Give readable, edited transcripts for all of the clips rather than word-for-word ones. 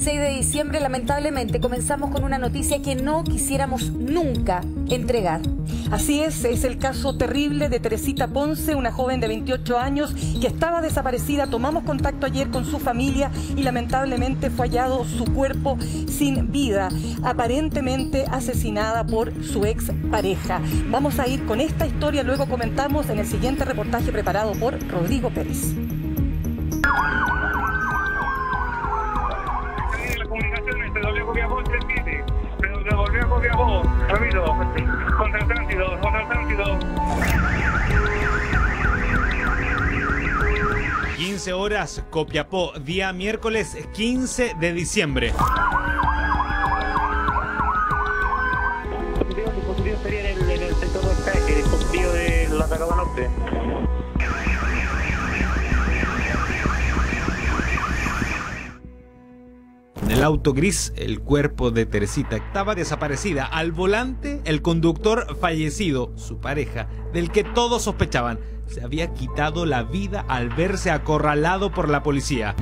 6 de diciembre, lamentablemente, comenzamos con una noticia que no quisiéramos nunca entregar. Así es el caso terrible de Teresita Ponce, una joven de 28 años que estaba desaparecida. Tomamos contacto ayer con su familia y lamentablemente fue hallado su cuerpo sin vida, aparentemente asesinada por su ex pareja. Vamos a ir con esta historia, luego comentamos en el siguiente reportaje preparado por Rodrigo Pérez. Devolvió Copiapó, repito, contra el tránsito. 15 horas, Copiapó, día miércoles 15 de diciembre. El dispositivo sería en el sector de España, el dispositivo de la Atacama Norte. En el auto gris, el cuerpo de Teresita estaba desaparecida. Al volante, el conductor fallecido, su pareja, del que todos sospechaban, se había quitado la vida al verse acorralado por la policía.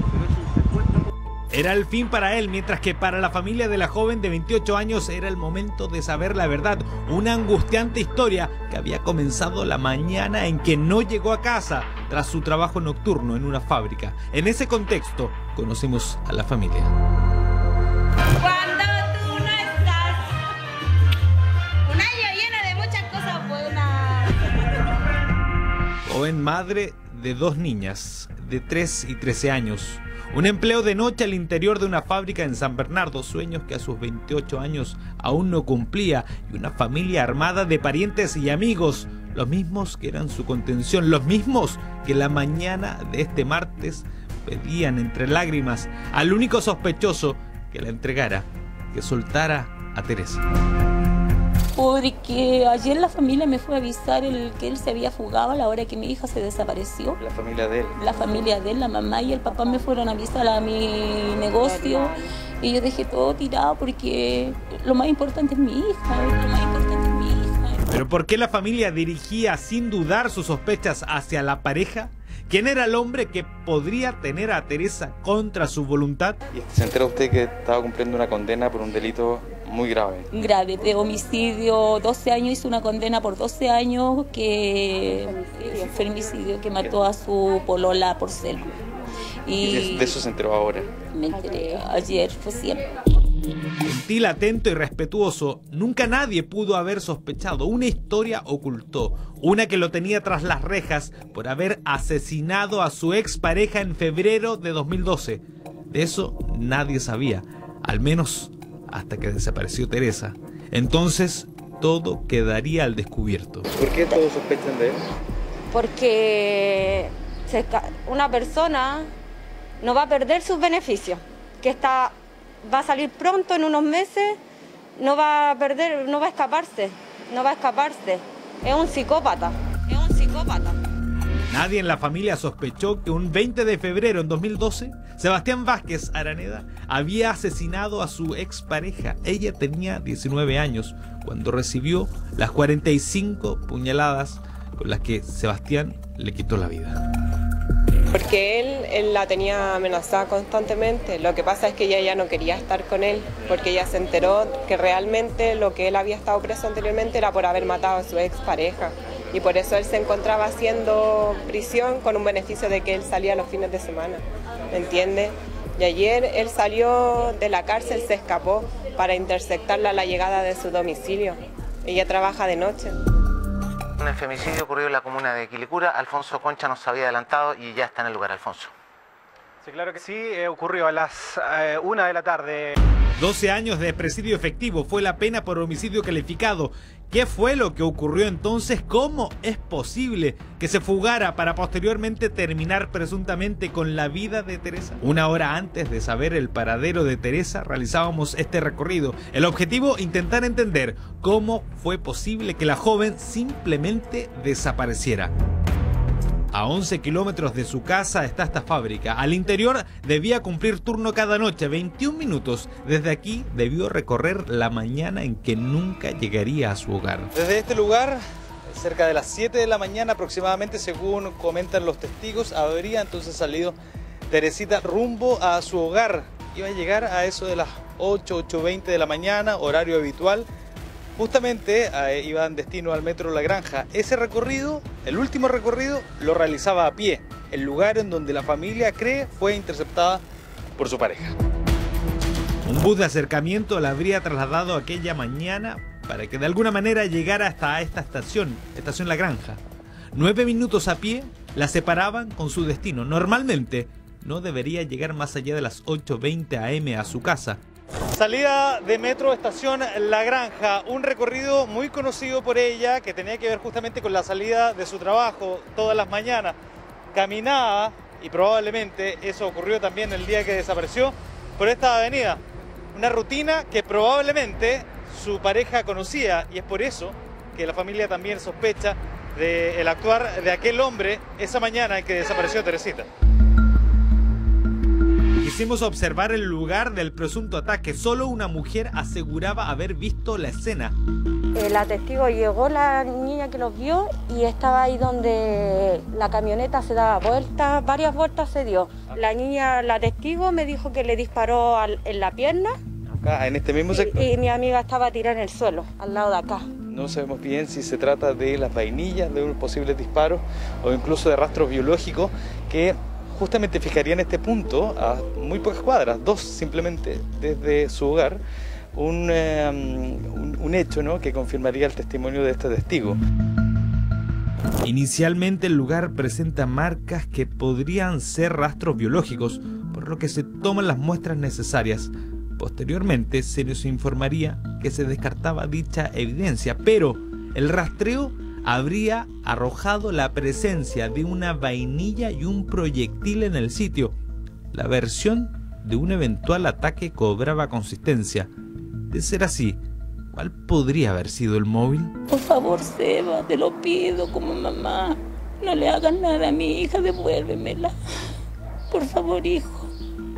Era el fin para él, mientras que para la familia de la joven de 28 años era el momento de saber la verdad. Una angustiante historia que había comenzado la mañana en que no llegó a casa tras su trabajo nocturno en una fábrica. En ese contexto, conocimos a la familia. Cuando tú no estás, un año lleno de muchas cosas buenas. Joven madre de 2 niñas, de 3 y 13 años. Un empleo de noche al interior de una fábrica en San Bernardo, sueños que a sus 28 años aún no cumplía, y una familia armada de parientes y amigos, los mismos que eran su contención, los mismos que la mañana de este martes pedían entre lágrimas al único sospechoso que la entregara, que soltara a Teresa. Porque ayer la familia me fue a avisar que él se había fugado a la hora que mi hija se desapareció. La familia de él. La familia de él, la mamá y el papá me fueron a avisar a mi negocio y yo dejé todo tirado porque lo más importante es mi hija, ¿Pero por qué la familia dirigía sin dudar sus sospechas hacia la pareja? ¿Quién era el hombre que podría tener a Teresa contra su voluntad? ¿Y se entera usted que estaba cumpliendo una condena por un delito muy grave? Grave, de homicidio, 12 años, hizo una condena por 12 años, femicidio, que mató a su polola por celo. Y de eso se enteró ahora. Me enteré ayer, fue siempre. Gentil, atento y respetuoso, nunca nadie pudo haber sospechado. Una historia ocultó, una que lo tenía tras las rejas por haber asesinado a su expareja en febrero de 2012. De eso nadie sabía, al menos hasta que desapareció Teresa. Entonces todo quedaría al descubierto. ¿Por qué todos sospechan de él? Porque una persona no va a perder sus beneficios, va a salir pronto en unos meses, no va a escaparse. Es un psicópata. Nadie en la familia sospechó que un 20 de febrero en 2012, Sebastián Vázquez Araneda había asesinado a su expareja. Ella tenía 19 años cuando recibió las 45 puñaladas con las que Sebastián le quitó la vida. Porque él la tenía amenazada constantemente. Lo que pasa es que ella ya no quería estar con él, porque ella se enteró que realmente lo que él había estado preso anteriormente era por haber matado a su expareja. Y por eso él se encontraba haciendo prisión con un beneficio de que él salía los fines de semana, ¿me entiende? Y ayer él salió de la cárcel, se escapó para interceptarla a la llegada de su domicilio. Ella trabaja de noche. Un femicidio ocurrió en la comuna de Quilicura. Alfonso Concha nos había adelantado y ya está en el lugar. Alfonso. Sí, claro que sí, ocurrió a las 1 de la tarde. 12 años de presidio efectivo fue la pena por homicidio calificado. ¿Qué fue lo que ocurrió entonces? ¿Cómo es posible que se fugara para posteriormente terminar presuntamente con la vida de Teresa? Una hora antes de saber el paradero de Teresa, realizábamos este recorrido. El objetivo, intentar entender cómo fue posible que la joven simplemente desapareciera. A 11 kilómetros de su casa está esta fábrica. Al interior debía cumplir turno cada noche, 21 minutos. Desde aquí debió recorrer la mañana en que nunca llegaría a su hogar. Desde este lugar, cerca de las 7 de la mañana aproximadamente, según comentan los testigos, habría entonces salido Teresita rumbo a su hogar. iba a llegar a eso de las 8:20 de la mañana, horario habitual. Justamente iba en destino al metro La Granja. Ese recorrido, el último recorrido, lo realizaba a pie, el lugar en donde la familia cree fue interceptada por su pareja. Un bus de acercamiento la habría trasladado aquella mañana para que de alguna manera llegara hasta esta estación La Granja. 9 minutos a pie la separaban con su destino. Normalmente no debería llegar más allá de las 8:20 am a su casa. Salida de metro estación La Granja, un recorrido muy conocido por ella que tenía que ver justamente con la salida de su trabajo todas las mañanas. Caminaba, y probablemente eso ocurrió también el día que desapareció, por esta avenida. Una rutina que probablemente su pareja conocía, y es por eso que la familia también sospecha del actuar de aquel hombre esa mañana en que desapareció Teresita. Quisimos observar el lugar del presunto ataque. Solo una mujer aseguraba haber visto la escena. La testigo llegó, la niña que los vio, y estaba ahí donde la camioneta se daba vueltas, varias vueltas se dio. La niña, la testigo, me dijo que le disparó en la pierna. Acá, en este mismo sector. Y mi amiga estaba tirada en el suelo, al lado de acá. No sabemos bien si se trata de las vainillas, de un posible disparo o incluso de rastros biológicos que justamente fijarían este punto a muy pocas cuadras, 2 simplemente desde su hogar, un hecho, ¿no?, que confirmaría el testimonio de este testigo. Inicialmente el lugar presenta marcas que podrían ser rastros biológicos, por lo que se toman las muestras necesarias. Posteriormente se nos informaría que se descartaba dicha evidencia, pero el rastreo habría arrojado la presencia de una vainilla y un proyectil en el sitio. La versión de un eventual ataque cobraba consistencia. De ser así, ¿cuál podría haber sido el móvil? Por favor, Seba, te lo pido como mamá. No le hagas nada a mi hija, devuélvemela. Por favor, hijo.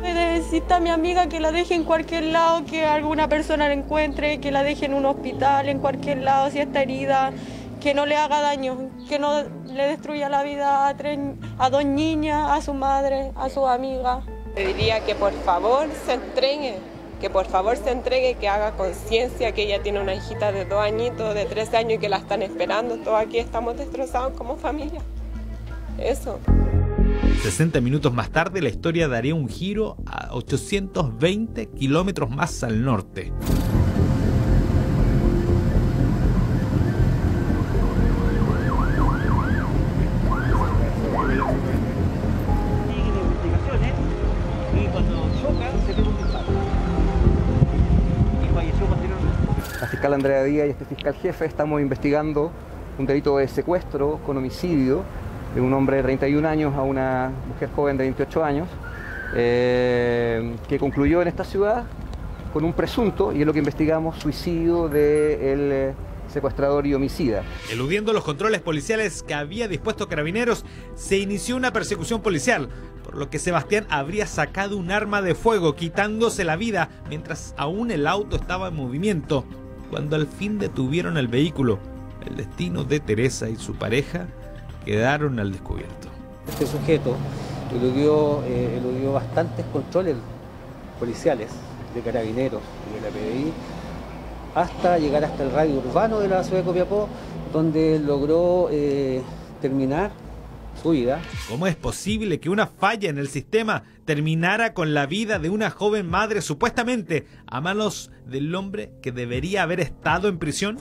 Necesita a mi amiga que la deje en cualquier lado, que alguna persona la encuentre, que la deje en un hospital, en cualquier lado, si está herida, que no le haga daño, que no le destruya la vida a 2 niñas, a su madre, a su amiga. Le diría que por favor se entregue, que haga conciencia que ella tiene una hijita de 2 añitos, de 13 años y que la están esperando. Todos aquí estamos destrozados como familia. Eso. 60 minutos más tarde la historia daría un giro a 820 kilómetros más al norte. La fiscal Andrea Díaz y este fiscal jefe estamos investigando un delito de secuestro con homicidio de un hombre de 31 años a una mujer joven de 28 años, que concluyó en esta ciudad con un presunto, y es lo que investigamos, suicidio del secuestrador y homicida. Eludiendo los controles policiales que había dispuesto Carabineros, se inició una persecución policial, por lo que Sebastián habría sacado un arma de fuego, quitándose la vida mientras aún el auto estaba en movimiento. Cuando al fin detuvieron el vehículo, el destino de Teresa y su pareja quedaron al descubierto. Este sujeto eludió bastantes controles policiales de Carabineros y de la PDI hasta llegar hasta el radio urbano de la ciudad de Copiapó, donde logró terminar su vida. ¿Cómo es posible que una falla en el sistema terminara con la vida de una joven madre supuestamente a manos del hombre que debería haber estado en prisión?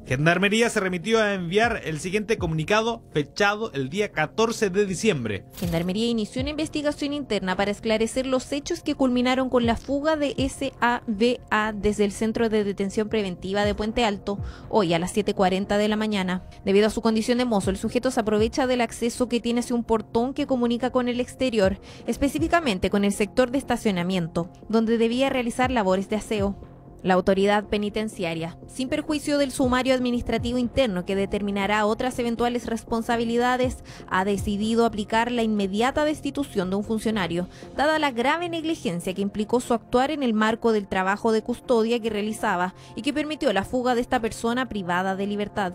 Gendarmería se remitió a enviar el siguiente comunicado fechado el día 14 de diciembre. Gendarmería inició una investigación interna para esclarecer los hechos que culminaron con la fuga de SABA desde el Centro de Detención Preventiva de Puente Alto, hoy a las 7:40 de la mañana. Debido a su condición de mozo, el sujeto se aprovecha del acceso que tiene hacia un portón que comunica con el exterior, específicamente con el sector de estacionamiento, donde debía realizar labores de aseo. La autoridad penitenciaria, sin perjuicio del sumario administrativo interno que determinará otras eventuales responsabilidades, ha decidido aplicar la inmediata destitución de un funcionario, dada la grave negligencia que implicó su actuar en el marco del trabajo de custodia que realizaba y que permitió la fuga de esta persona privada de libertad.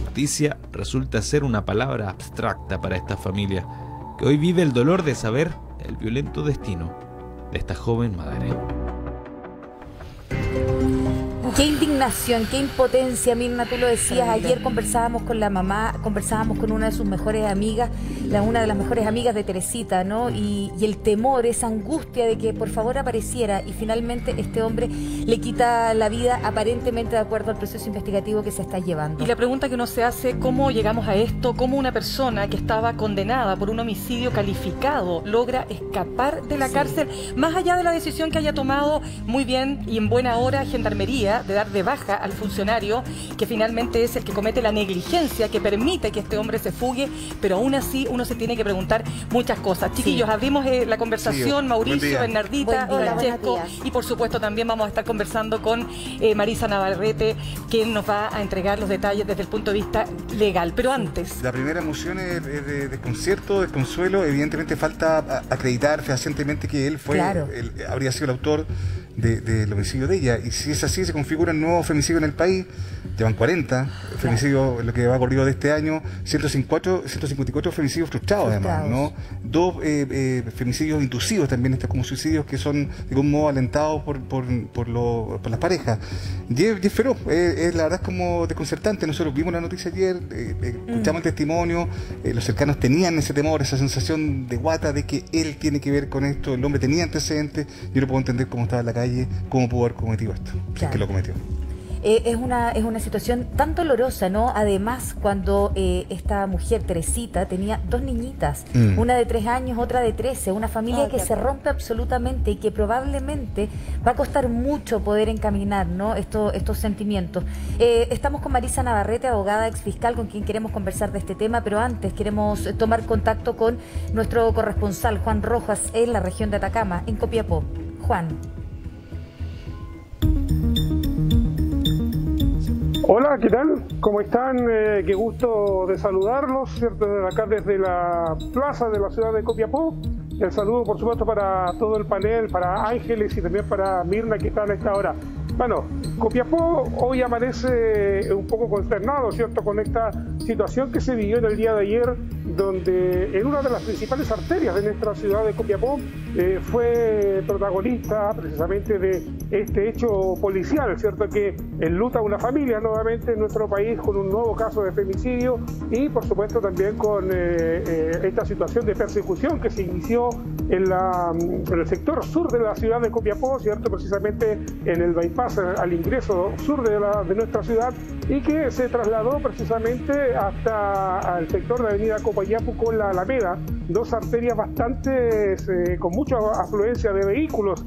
Justicia resulta ser una palabra abstracta para esta familia, que hoy vive el dolor de saber el violento destino de esta joven madre. Qué indignación, qué impotencia, Mirna, tú lo decías, ayer conversábamos con la mamá, conversábamos con una de sus mejores amigas, una de las mejores amigas de Teresita, ¿no? Y el temor, esa angustia de que por favor apareciera, y finalmente este hombre le quita la vida aparentemente de acuerdo al proceso investigativo que se está llevando. Y la pregunta que uno se hace, ¿cómo llegamos a esto? ¿Cómo una persona que estaba condenada por un homicidio calificado logra escapar de la cárcel, más allá de la decisión que haya tomado muy bien y en buena hora Gendarmería de dar de baja al funcionario, que finalmente es el que comete la negligencia que permite que este hombre se fugue? Pero aún así uno se tiene que preguntar muchas cosas. Chiquillos, abrimos la conversación, Mauricio, Bernardita, Francesco, y por supuesto también vamos a estar conversando con Marisa Navarrete, quien nos va a entregar los detalles desde el punto de vista legal. Pero antes... La primera emoción es de desconcierto, desconsuelo. Evidentemente falta acreditar fehacientemente que él fue, habría sido el autor del homicidio de ella, y si es así se configuran nuevos femicidios en el país. Llevan 40 femicidios, lo que va corrido de este año, 154 femicidios frustrados además, ¿no? 2 femicidios inducidos también, estos como suicidios que son de algún modo alentados por las parejas. Y es feroz, la verdad es como desconcertante. Nosotros vimos la noticia ayer, escuchamos el testimonio, los cercanos tenían ese temor, esa sensación de guata de que él tiene que ver con esto, el hombre tenía antecedentes. Yo no puedo entender cómo estaba en la calle, cómo pudo haber cometido esto, si es que lo cometió. Es una situación tan dolorosa, ¿no? Además, cuando esta mujer, Teresita, tenía 2 niñitas, una de 3 años, otra de 13, una familia que se rompe absolutamente y que probablemente va a costar mucho poder encaminar, ¿no? estos sentimientos. Estamos con Marisa Navarrete, abogada exfiscal, con quien queremos conversar de este tema, pero antes queremos tomar contacto con nuestro corresponsal, Juan Rojas, en la región de Atacama, en Copiapó. Juan. Hola, ¿qué tal? ¿Cómo están? Qué gusto de saludarlos, ¿cierto? Acá desde la plaza de la ciudad de Copiapó. El saludo, por supuesto, para todo el panel, para Ángeles y también para Mirna, que están a esta hora. Bueno, Copiapó hoy amanece un poco consternado, ¿cierto?, con esta situación que se vivió en el día de ayer, donde en una de las principales arterias de nuestra ciudad de Copiapó fue protagonista precisamente de este hecho policial, ¿cierto?, que enluta a una familia nuevamente en nuestro país con un nuevo caso de femicidio y, por supuesto, también con esta situación de persecución que se inició en el sector sur de la ciudad de Copiapó, ¿cierto?, precisamente en el bypass al ingreso sur de nuestra ciudad, y que se trasladó precisamente hasta el sector de avenida Copayapu con la Alameda, 2 arterias bastante con mucha afluencia de vehículos,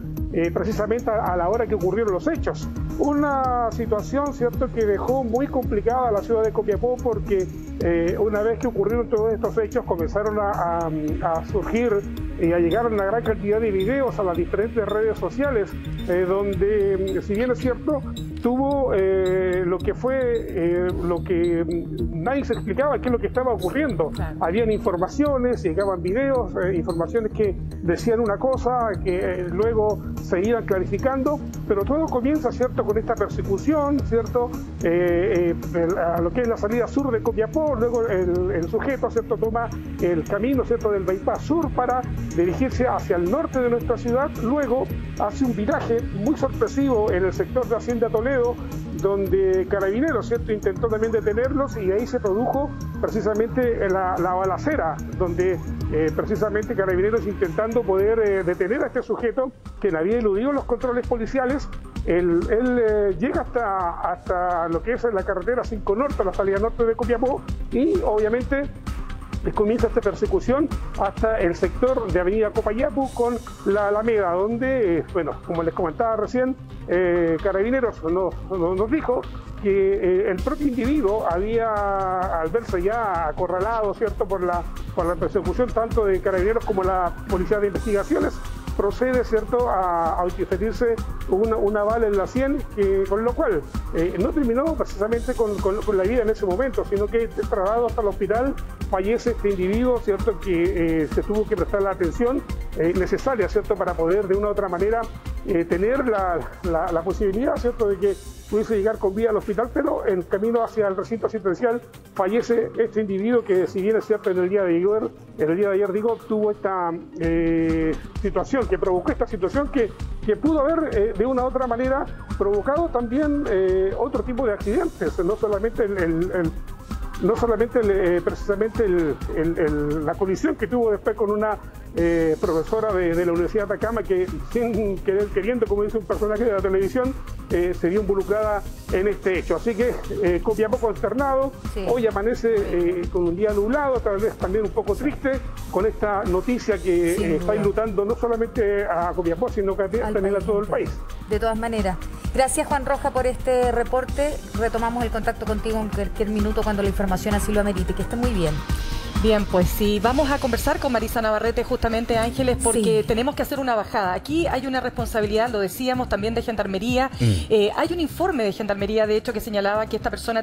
precisamente a la hora que ocurrieron los hechos. Una situación, ¿cierto?, que dejó muy complicada a la ciudad de Copiapó, porque una vez que ocurrieron todos estos hechos comenzaron a surgir y a llegar una gran cantidad de videos a las diferentes redes sociales, donde, si bien es cierto, tuvo lo que fue lo que nadie se explicaba, qué es lo que estaba ocurriendo. Habían informaciones, llegaban videos, informaciones que decían una cosa, que luego se iban clarificando, pero todo comienza, ¿cierto?, con esta persecución, ¿cierto?, a lo que es la salida sur de Copiapó. Luego el sujeto, ¿cierto?, toma el camino, ¿cierto?, del bypass sur para dirigirse hacia el norte de nuestra ciudad. Luego hace un viraje muy sorpresivo en el sector de Hacienda Toledo, donde Carabineros, ¿cierto?, intentó también detenerlos, y ahí se produjo precisamente la balacera, donde precisamente Carabineros, intentando poder detener a este sujeto que había eludido los controles policiales, él llega hasta lo que es la carretera 5 Norte, la salida norte de Copiapó, y obviamente comienza esta persecución hasta el sector de avenida Copayapu con la Alameda, donde, bueno, como les comentaba recién, Carabineros nos dijo que el propio individuo había, al verse ya acorralado, ¿cierto?, por la persecución tanto de Carabineros como la Policía de Investigaciones, procede, ¿cierto?, a interferirse una bala en la sien, con lo cual no terminó precisamente con la vida en ese momento, sino que trasladado hasta el hospital fallece este individuo, ¿cierto?, que se tuvo que prestar la atención necesaria, ¿cierto?, para poder de una u otra manera tener la posibilidad, ¿cierto?, de que pudiese llegar con vida al hospital, pero en camino hacia el recinto asistencial fallece este individuo que, si bien es cierto, en el día de ayer tuvo esta situación, que provocó esta situación que pudo haber de una u otra manera provocado también otro tipo de accidentes, no solamente precisamente la colisión que tuvo después con una profesora de la Universidad de Atacama que, sin querer queriendo, como dice un personaje de la televisión, se vio involucrada en este hecho. Así que Copiapó consternado, hoy amanece con un día nublado, tal vez también un poco triste, con esta noticia que está enlutando no solamente a Copiapó, sino que también a todo el país. De todas maneras. Gracias, Juan Roja, por este reporte. Retomamos el contacto contigo en cualquier minuto cuando la información así lo amerite. Que esté muy bien. Bien, pues sí, vamos a conversar con Marisa Navarrete justamente, Ángeles, porque tenemos que hacer una bajada. Aquí hay una responsabilidad, lo decíamos, también de Gendarmería. Hay un informe de Gendarmería, de hecho, que señalaba que esta persona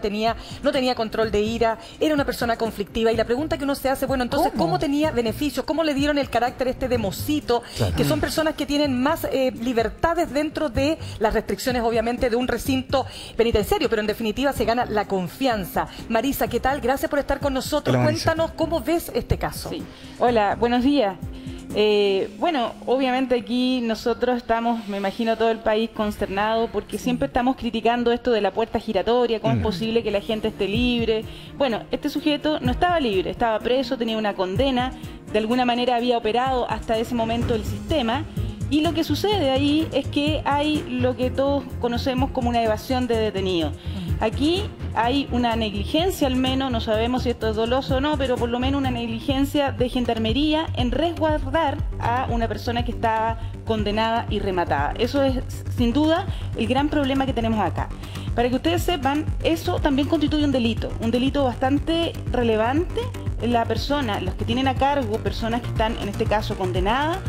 no tenía control de ira, era una persona conflictiva. Y la pregunta que uno se hace, bueno, entonces, ¿cómo tenía beneficios? ¿Cómo le dieron el carácter de mocito? Claro. Que son personas que tienen más libertades dentro de las restricciones, obviamente, de un recinto penitenciario, pero en definitiva se gana la confianza. Marisa, ¿qué tal? Gracias por estar con nosotros. Hola, cuéntanos ¿cómo ves este caso? Sí. Hola, buenos días. Bueno, obviamente aquí nosotros estamos, me imagino todo el país consternado, porque siempre estamos criticando esto de la puerta giratoria, cómo es posible que la gente esté libre. Bueno, este sujeto no estaba libre, estaba preso, tenía una condena, de alguna manera había operado hasta ese momento el sistema. Y lo que sucede ahí es que hay lo que todos conocemos como una evasión de detenido. Aquí hay una negligencia, al menos, no sabemos si esto es doloso o no, pero por lo menos una negligencia de Gendarmería en resguardar a una persona que estaba condenada y rematada. Eso es, sin duda, el gran problema que tenemos acá. Para que ustedes sepan, eso también constituye un delito bastante relevante. La persona, los que tienen a cargo, personas que están, en este caso, condenadas,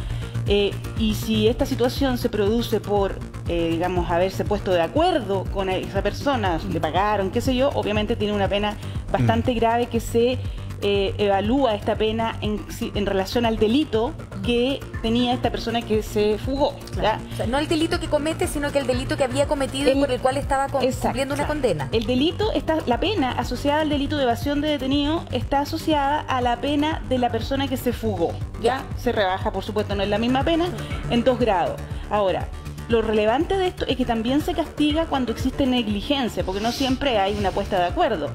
y si esta situación se produce por, digamos, haberse puesto de acuerdo con esa persona, le pagaron, qué sé yo, obviamente tiene una pena bastante grave que se evalúa esta pena en relación al delito que tenía esta persona que se fugó. Claro. O sea, no el delito que comete, sino que el delito que había cometido y por el cual estaba cumpliendo una condena. El delito la pena asociada al delito de evasión de detenido está asociada a la pena de la persona que se fugó. Ya se rebaja, por supuesto, no es la misma pena, en 2 grados. Ahora, lo relevante de esto es que también se castiga cuando existe negligencia, porque no siempre hay una puesta de acuerdo.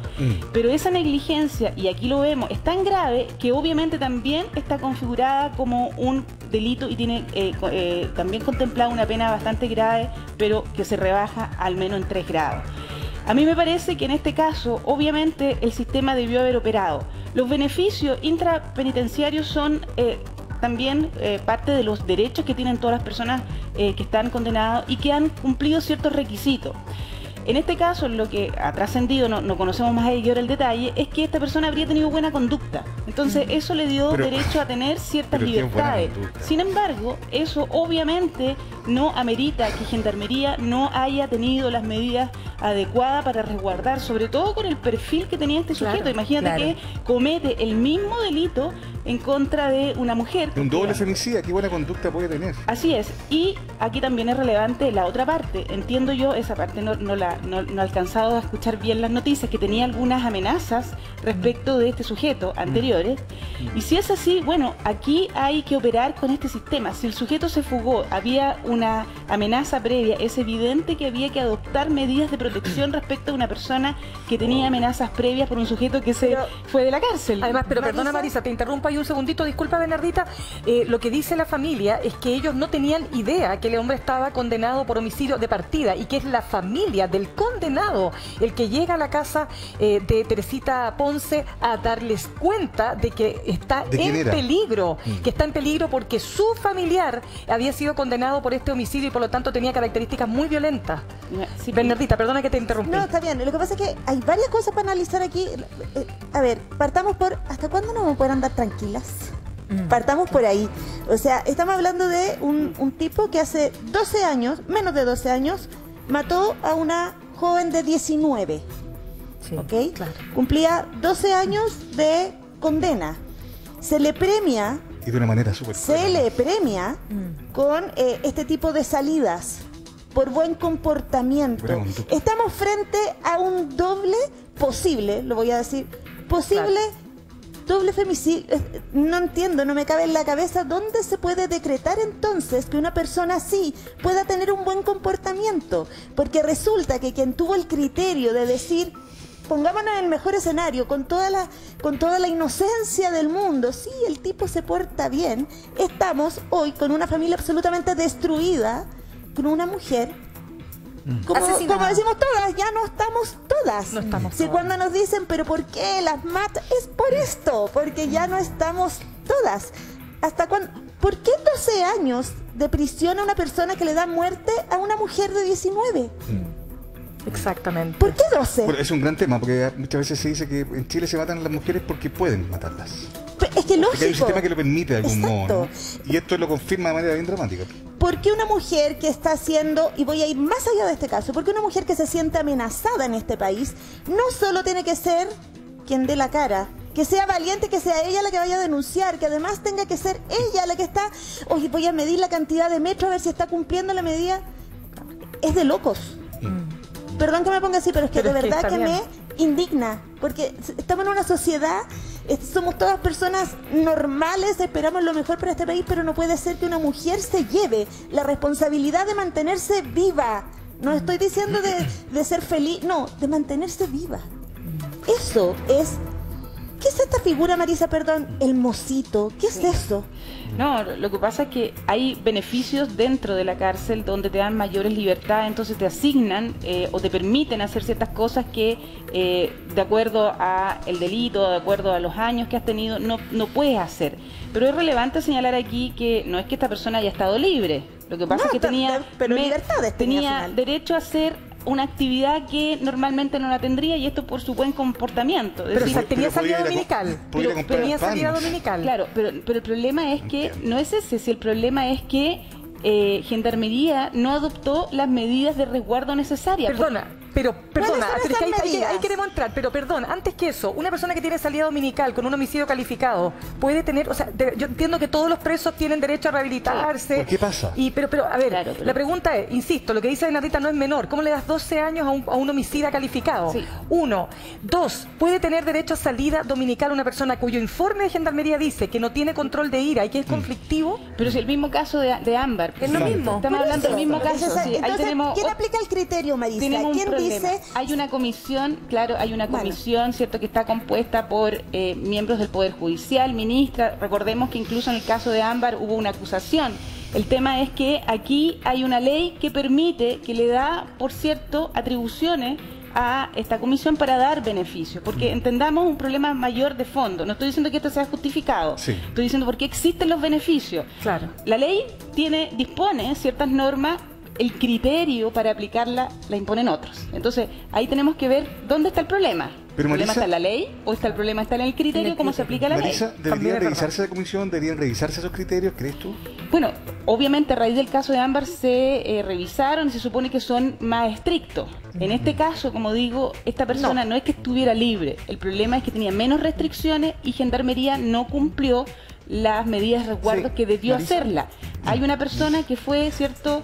Pero esa negligencia, y aquí lo vemos, es tan grave que obviamente también está configurada como un delito y tiene también contemplada una pena bastante grave, pero que se rebaja al menos en 3 grados. A mí me parece que en este caso, obviamente, el sistema debió haber operado. Los beneficios intrapenitenciarios son también parte de los derechos que tienen todas las personas que están condenadas y que han cumplido ciertos requisitos. En este caso, lo que ha trascendido, no conocemos más ahora el detalle, es que esta persona habría tenido buena conducta. Entonces, eso le dio derecho a tener ciertas libertades. Sin embargo, eso obviamente no amerita que Gendarmería no haya tenido las medidas adecuadas para resguardar, sobre todo con el perfil que tenía este sujeto. Imagínate que comete el mismo delito en contra de una mujer. Un doble femicida, ¿qué buena conducta puede tener? Así es. Y aquí también es relevante la otra parte. Entiendo yo, esa parte no he alcanzado a escuchar bien las noticias, que tenía algunas amenazas respecto de este sujeto anteriores. Y si es así, bueno, aquí hay que operar con este sistema. Si el sujeto se fugó, había una amenaza previa, es evidente que había que adoptar medidas de protección respecto a una persona que tenía amenazas previas por un sujeto que se fue de la cárcel. Además, pero perdona Marisa, te interrumpo ahí un segundito, disculpa Bernardita, lo que dice la familia es que ellos no tenían idea que el hombre estaba condenado por homicidio de partida y que es la familia del condenado el que llega a la casa de Teresita Ponce a darles cuenta de que está en peligro, que está en peligro porque su familiar había sido condenado por este homicidio y por lo tanto tenía características muy violentas. Sí, Bernardita, perdona que te interrumpí. No, está bien. Lo que pasa es que hay varias cosas para analizar aquí. A ver, partamos por ¿hasta cuándo no vamos a poder andar tranquilas? Partamos por ahí. O sea, estamos hablando de un tipo que hace 12 años, menos de 12 años, mató a una joven de 19. Sí, ¿ok? Claro. Cumplía 12 años de condena. Se le premia Y de una manera súper se le premia con este tipo de salidas por buen comportamiento. Estamos frente a un doble posible, lo voy a decir, posible doble femicidio. No entiendo, no me cabe en la cabeza dónde se puede decretar entonces que una persona así pueda tener un buen comportamiento, porque resulta que quien tuvo el criterio de decir, pongámonos en el mejor escenario, con toda la inocencia del mundo, sí, el tipo se porta bien, estamos hoy con una familia absolutamente destruida, con una mujer como decimos todas, ya no estamos todas. No estamos todas. Cuando nos dicen, pero ¿por qué las mata? Es por esto, porque ya no estamos todas. ¿Hasta cuándo? ¿Por qué 12 años de prisión a una persona que le da muerte a una mujer de 19? Exactamente. ¿Por qué 12? Es un gran tema, porque muchas veces se dice que en Chile se matan a las mujeres porque pueden matarlas. Pero es que lógico. Porque hay un sistema que lo permite de algún modo, ¿no? Y esto lo confirma de manera bien dramática. ¿Por qué una mujer que está siendo, y voy a ir más allá de este caso, porque una mujer que se siente amenazada en este país, no solo tiene que ser quien dé la cara, que sea valiente, que sea ella la que vaya a denunciar, que además tenga que ser ella la que está, oye, voy a medir la cantidad de metros a ver si está cumpliendo la medida? Es de locos. Perdón que me ponga así, pero es que de verdad que me indigna, porque estamos en una sociedad, somos todas personas normales, esperamos lo mejor para este país, pero no puede ser que una mujer se lleve la responsabilidad de mantenerse viva. No estoy diciendo de ser feliz, no, de mantenerse viva. Eso es... ¿Qué es esta figura, Marisa? Perdón, el mocito. ¿Qué es eso? No, lo que pasa es que hay beneficios dentro de la cárcel donde te dan mayores libertades, entonces te asignan o te permiten hacer ciertas cosas que de acuerdo a el delito, de acuerdo a los años que has tenido, no puedes hacer. Pero es relevante señalar aquí que no es que esta persona haya estado libre. Lo que pasa es que tenía derecho a hacer una actividad que normalmente no la tendría, y esto por su buen comportamiento. Pero tenía salida dominical. Tenía salida dominical. Claro, pero el problema es que no es ese, si el problema es que Gendarmería no adoptó las medidas de resguardo necesarias. Perdona, pero es que hay que demostrar, pero perdón, antes que eso, una persona que tiene salida dominical con un homicidio calificado puede tener, o sea, yo entiendo que todos los presos tienen derecho a rehabilitarse. ¿Por qué pasa? Pero a ver, la pregunta es, insisto, lo que dice Bernardita no es menor. ¿Cómo le das 12 años a un homicida calificado? Sí. 1. 2. Puede tener derecho a salida dominical una persona cuyo informe de Gendarmería dice que no tiene control de ira y que es conflictivo. Pero si el mismo caso de Ámbar. Es lo mismo. Estamos hablando del mismo caso. Entonces, ¿quién aplica el criterio, Marisa? ¿Quién dice? Hay una comisión, claro, hay una comisión, ¿cierto?, que está compuesta por miembros del Poder Judicial, ministra. Recordemos que incluso en el caso de Ámbar hubo una acusación. El tema es que aquí hay una ley que permite, que le da, por cierto, atribuciones a esta comisión para dar beneficios, porque entendamos un problema mayor de fondo. No estoy diciendo que esto sea justificado, estoy diciendo por qué existen los beneficios. Claro. La ley dispone ciertas normas, el criterio para aplicarla la imponen otros. Entonces, ahí tenemos que ver dónde está el problema. ¿El problema está en la ley o el problema está en el criterio, cómo se aplica la ley? ¿Debería revisarse la comisión? ¿Deberían revisarse esos criterios, crees tú? Bueno, obviamente a raíz del caso de Ámbar se revisaron y se supone que son más estrictos. En este caso, como digo, esta persona no es que estuviera libre, el problema es que tenía menos restricciones y Gendarmería no cumplió las medidas de resguardo que debió hacerla. Hay una persona que fue, ¿cierto?,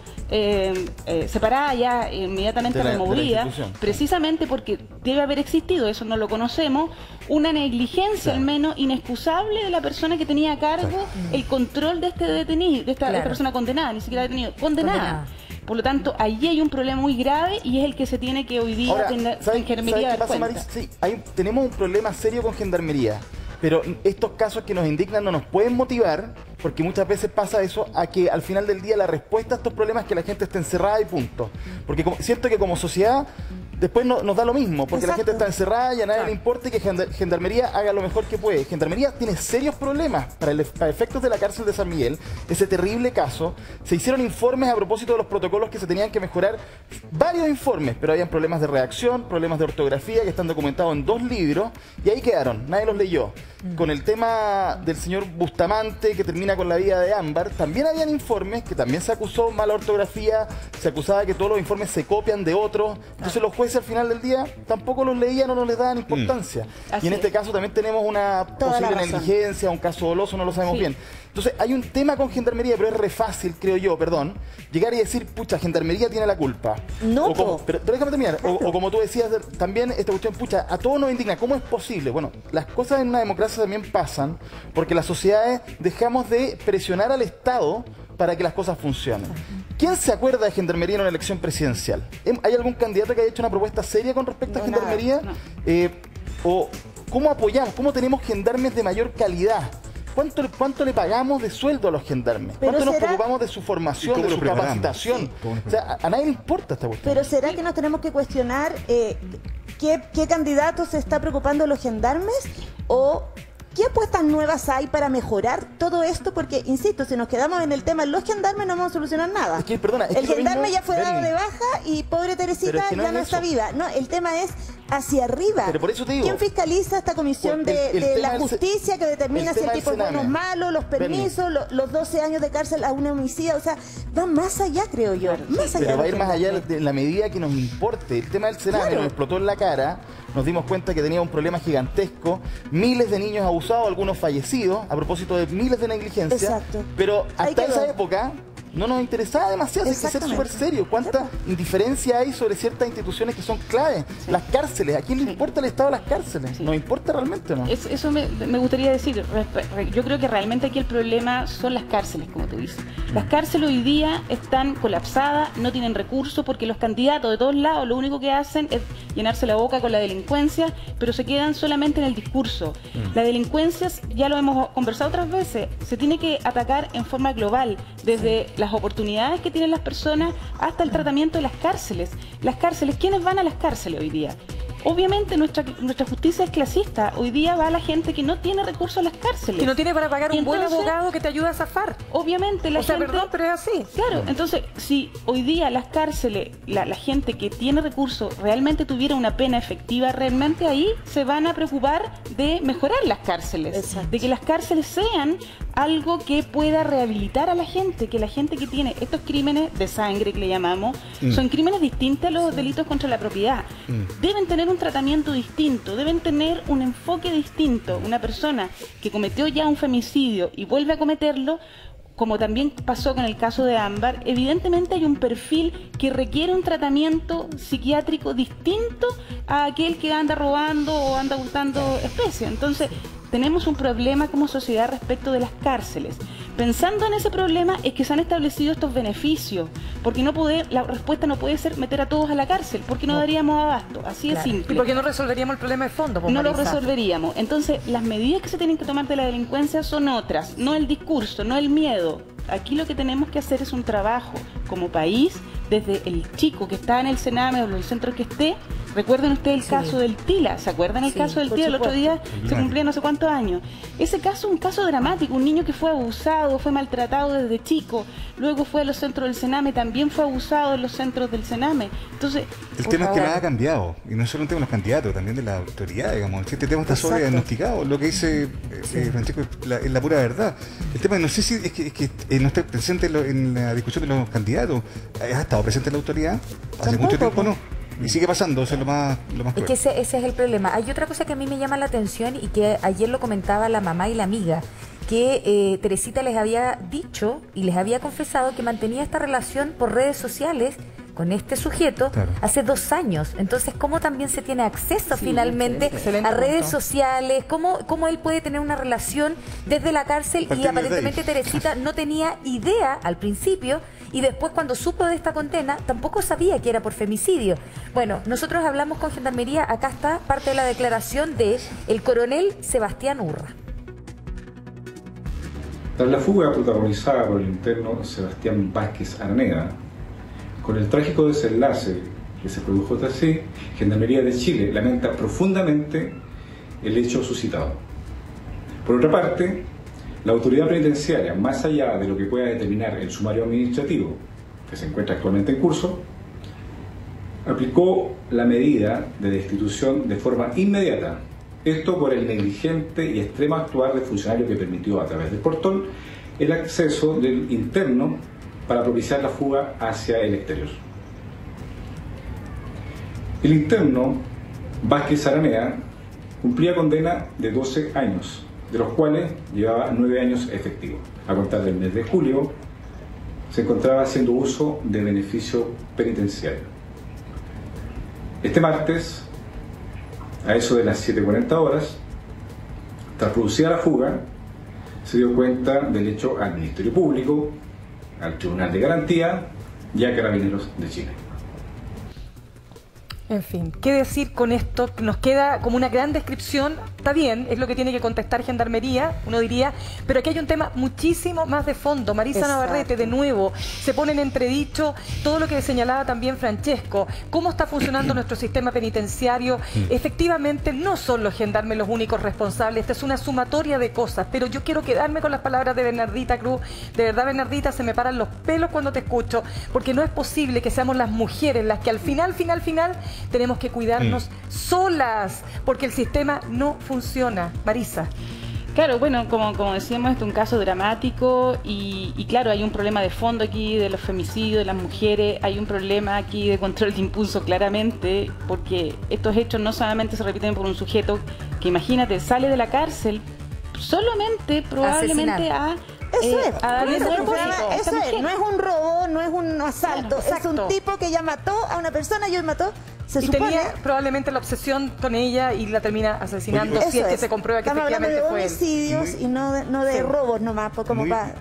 separada ya, inmediatamente removida, precisamente porque debe haber existido, eso no lo conocemos, una negligencia al menos inexcusable de la persona que tenía a cargo el control de este detenido, de esta persona condenada, ni siquiera detenido, condenada. Por lo tanto, allí hay un problema muy grave y es el que se tiene que hoy día Gendarmería dar cuenta. Sí, tenemos un problema serio con Gendarmería. Pero estos casos que nos indignan no nos pueden motivar, porque muchas veces pasa eso, a que al final del día la respuesta a estos problemas es que la gente esté encerrada y punto. Porque siento que como sociedad después nos da lo mismo, porque la gente está encerrada y a nadie le importa, y que Gendarmería haga lo mejor que puede. Gendarmería tiene serios problemas para efectos de la cárcel de San Miguel, ese terrible caso. Se hicieron informes a propósito de los protocolos que se tenían que mejorar, varios informes, pero habían problemas de redacción, problemas de ortografía que están documentados en 2 libros, y ahí quedaron, nadie los leyó. Con el tema del señor Bustamante, que termina con la vida de Ámbar, también habían informes que también se acusó mala ortografía, se acusaba que todos los informes se copian de otros, entonces los jueces veces al final del día tampoco los leían o no les daban importancia. Y en este caso también tenemos una posible negligencia, un caso doloso, no lo sabemos bien. Entonces hay un tema con Gendarmería, pero es re fácil, creo yo, llegar y decir, pucha, Gendarmería tiene la culpa. No, pero déjame terminar. O como tú decías también, esta cuestión, pucha, a todos nos indigna. ¿Cómo es posible? Bueno, las cosas en una democracia también pasan porque las sociedades dejamos de presionar al Estado para que las cosas funcionen. ¿Quién se acuerda de Gendarmería en una elección presidencial? ¿Hay algún candidato que haya hecho una propuesta seria con respecto a Gendarmería? ¿O cómo apoyamos? ¿Cómo tenemos gendarmes de mayor calidad? ¿Cuánto le pagamos de sueldo a los gendarmes? ¿Cuánto nos preocupamos de su formación, de su capacitación? O sea, a nadie le importa esta cuestión. Pero ¿será que nos tenemos que cuestionar qué candidatos se está preocupando los gendarmes? ¿O qué apuestas nuevas hay para mejorar todo esto? Porque, insisto, si nos quedamos en el tema de los gendarmes no vamos a solucionar nada. El gendarme ya fue dado de baja y pobre Teresita ya no está viva. No, el tema es hacia arriba. Pero por eso te digo, ¿quién fiscaliza esta comisión de la justicia que determina si el tipo es bueno o malo, los permisos, los 12 años de cárcel a un homicida? O sea, va más allá, creo yo. Pero va a ir más allá de la medida que nos importe. El tema del Sename nos explotó en la cara. Nos dimos cuenta que tenía un problema gigantesco, miles de niños abusados, algunos fallecidos, a propósito de miles de negligencias. Exacto. Pero hasta esa época no nos interesaba demasiado, hay que ser súper serio. ¿Cuánta indiferencia hay sobre ciertas instituciones que son claves? Las cárceles, ¿a quién le importa el estado de las cárceles? ¿Nos importa realmente o no? Eso me gustaría decir. Yo creo que realmente aquí el problema son las cárceles, como tú dices. Las cárceles hoy día están colapsadas, no tienen recursos, porque los candidatos de todos lados lo único que hacen es llenarse la boca con la delincuencia, pero se quedan solamente en el discurso. La delincuencia, ya lo hemos conversado otras veces, se tiene que atacar en forma global, desde las oportunidades que tienen las personas hasta el tratamiento de las cárceles. Las cárceles, ¿quiénes van a las cárceles hoy día? Obviamente nuestra justicia es clasista. Hoy día va la gente que no tiene recursos a las cárceles. Que no tiene para pagar un buen abogado que te ayude a zafar. Obviamente la gente... perdón, pero es así. Claro, entonces, si hoy día las cárceles, la gente que tiene recursos realmente tuviera una pena efectiva, realmente ahí se van a preocupar de mejorar las cárceles. Exacto. De que las cárceles sean algo que pueda rehabilitar a la gente, que la gente que tiene estos crímenes de sangre que le llamamos, son crímenes distintos a los delitos contra la propiedad. Deben tener un tratamiento distinto, deben tener un enfoque distinto. Una persona que cometió ya un femicidio y vuelve a cometerlo, como también pasó con el caso de Ámbar, evidentemente hay un perfil que requiere un tratamiento psiquiátrico distinto a aquel que anda robando o anda buscando especies. Entonces, tenemos un problema como sociedad respecto de las cárceles. Pensando en ese problema es que se han establecido estos beneficios, porque la respuesta no puede ser meter a todos a la cárcel, porque no daríamos abasto, así de simple. Y porque no resolveríamos el problema de fondo. No lo resolveríamos. Entonces, las medidas que se tienen que tomar de la delincuencia son otras, no el discurso, no el miedo. Aquí lo que tenemos que hacer es un trabajo como país, desde el chico que está en el Sename o en el centro que esté. Recuerden ustedes el caso del Tila, ¿se acuerdan el caso del Tila? El otro día se cumplía no sé cuántos años. Ese caso es un caso dramático, un niño que fue abusado, fue maltratado desde chico, luego fue a los centros del Sename, también fue abusado en los centros del Sename. Entonces, el tema es que nada ha cambiado, y no solo un tema de los candidatos, también de la autoridad, digamos. Este tema está sobrediagnosticado, lo que dice Francisco es la pura verdad. El tema, no sé si es que no esté presente en la discusión de los candidatos, ha estado presente en la autoridad hace mucho tiempo, ¿no? Y sigue pasando, eso es lo más cruel. Es que ese es el problema. Hay otra cosa que a mí me llama la atención y que ayer lo comentaba la mamá y la amiga, que Teresita les había dicho y les había confesado que mantenía esta relación por redes sociales con este sujeto hace 2 años. Entonces, ¿cómo también se tiene acceso finalmente a redes sociales? ¿Cómo él puede tener una relación desde la cárcel? Y aparentemente Teresita no tenía idea al principio, y después cuando supo de esta condena tampoco sabía que era por femicidio. Bueno, nosotros hablamos con Gendarmería, acá está parte de la declaración de el coronel Sebastián Urra. Tras la fuga protagonizada por el interno Sebastián Vázquez Arneda, con el trágico desenlace que se produjo tras sí, Gendarmería de Chile lamenta profundamente el hecho suscitado. Por otra parte, la autoridad penitenciaria, más allá de lo que pueda determinar el sumario administrativo que se encuentra actualmente en curso, aplicó la medida de destitución de forma inmediata. Esto por el negligente y extremo actuar del funcionario que permitió a través del portón el acceso del interno para propiciar la fuga hacia el exterior. El interno Vázquez Aranea cumplía condena de 12 años, de los cuales llevaba 9 años efectivos. A contar del mes de julio, se encontraba haciendo uso de beneficio penitenciario. Este martes, a eso de las 7:40 horas, tras producida la fuga, se dio cuenta del hecho al Ministerio Público, al Tribunal de Garantía y a Carabineros de Chile. En fin, ¿qué decir con esto? Nos queda como una gran descripción, está bien, es lo que tiene que contestar Gendarmería, uno diría, pero aquí hay un tema muchísimo más de fondo. Marisa Navarrete, de nuevo, se pone en entredicho todo lo que señalaba también Francesco, cómo está funcionando nuestro sistema penitenciario. Efectivamente, no son los gendarmes los únicos responsables, esta es una sumatoria de cosas, pero yo quiero quedarme con las palabras de Bernardita Cruz. De verdad, Bernardita, se me paran los pelos cuando te escucho, porque no es posible que seamos las mujeres las que al final tenemos que cuidarnos solas, porque el sistema no funciona. Marisa. Claro, bueno, como decíamos, este es un caso dramático y claro, hay un problema de fondo aquí de los femicidios de las mujeres, hay un problema aquí de control de impulso claramente, porque estos hechos no solamente se repiten por un sujeto que, imagínate, sale de la cárcel solamente, probablemente a darle no es un robo, no es un asalto, claro, es un tipo que ya mató a una persona y hoy mató. Y tenía probablemente la obsesión con ella y la termina asesinando. Si es que se comprueba que efectivamente fue él. Homicidios y no de robos nomás.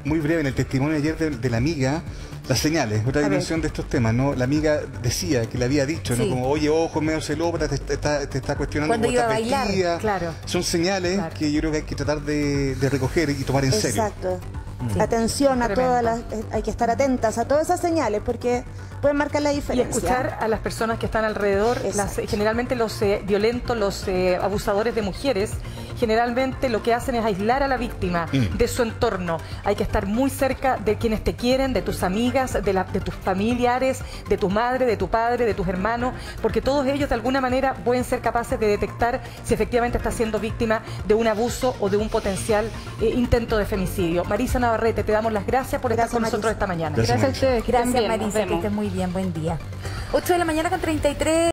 Muy breve, en el testimonio ayer de la amiga, las señales, otra dimensión de estos temas, ¿no? La amiga decía que le había dicho, ¿no? Como, oye, ojo, medio celópata, te está cuestionando cuando cómo iba estás a bailar, vestida. claro. Son señales que yo creo que hay que tratar de recoger y tomar en serio. Exacto. Atención a todas las, hay que estar atentas a todas esas señales porque pueden marcar la diferencia. Y escuchar a las personas que están alrededor, generalmente los violentos, los abusadores de mujeres, generalmente lo que hacen es aislar a la víctima de su entorno. Hay que estar muy cerca de quienes te quieren, de tus amigas, de tus familiares, de tu madre, de tu padre, de tus hermanos, porque todos ellos de alguna manera pueden ser capaces de detectar si efectivamente está siendo víctima de un abuso o de un potencial intento de femicidio. Marisa Navarrete, te damos las gracias por estar con nosotros esta mañana. Gracias a ustedes. Gracias, Marisa, que estés muy bien. Buen día. 8 de la mañana con 33.